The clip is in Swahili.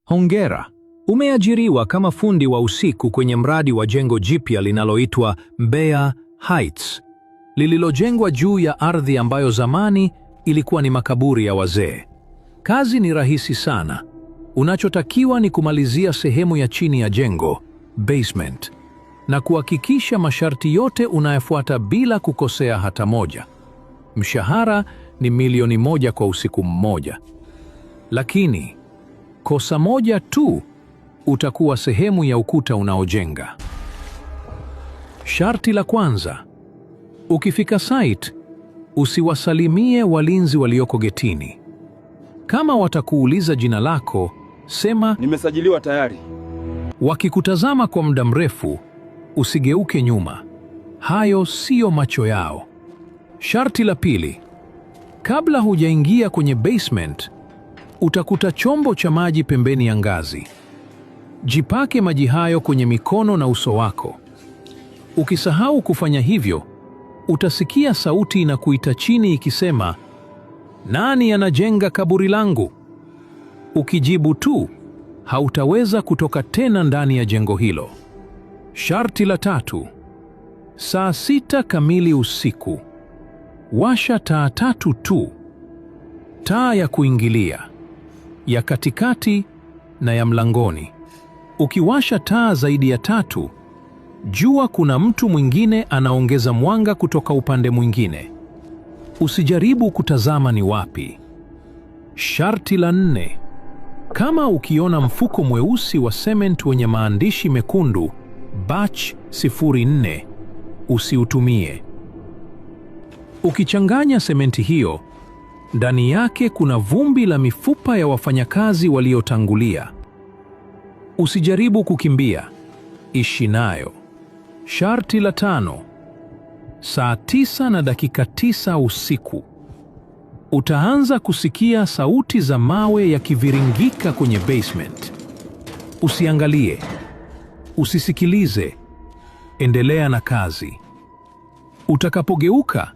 Hongera, umeajiriwa kama fundi wa usiku kwenye mradi wa jengo jipya linaloitwa Mbeya Heights, lililojengwa juu ya ardhi ambayo zamani ilikuwa ni makaburi ya wazee. Kazi ni rahisi sana. Unachotakiwa ni kumalizia sehemu ya chini ya jengo, basement, na kuhakikisha masharti yote unayafuata bila kukosea hata moja. Mshahara ni milioni 1 kwa usiku mmoja. Lakini kosa moja tu, utakuwa sehemu ya ukuta unaojenga. Sharti la kwanza: ukifika site, usiwasalimie walinzi walioko getini. Kama watakuuliza jina lako, sema nimesajiliwa tayari. Wakikutazama kwa muda mrefu, usigeuke nyuma. Hayo siyo macho yao. Sharti la pili: kabla hujaingia kwenye basement, utakuta chombo cha maji pembeni ya ngazi. Jipake maji hayo kwenye mikono na uso wako. Ukisahau kufanya hivyo, utasikia sauti inakuita chini ikisema, nani anajenga kaburi langu? Ukijibu tu, hautaweza kutoka tena ndani ya jengo hilo. Sharti la tatu: saa 6 kamili usiku, washa taa 3 tu. Taa ya kuingilia, ya katikati na ya mlangoni. Ukiwasha taa zaidi ya 3, jua kuna mtu mwingine anaongeza mwanga kutoka upande mwingine. Usijaribu kutazama ni wapi. Sharti la 4: kama ukiona mfuko mweusi wa cement wenye maandishi mekundu batch 04, usiutumie. Ukichanganya sementi hiyo, ndani yake kuna vumbi la mifupa ya wafanyakazi waliotangulia. Usijaribu kukimbia, ishi nayo. Sharti la 5: saa 9 na dakika 9 usiku, utaanza kusikia sauti za mawe yakiviringika kwenye basement. Usiangalie, usisikilize, endelea na kazi. Utakapogeuka,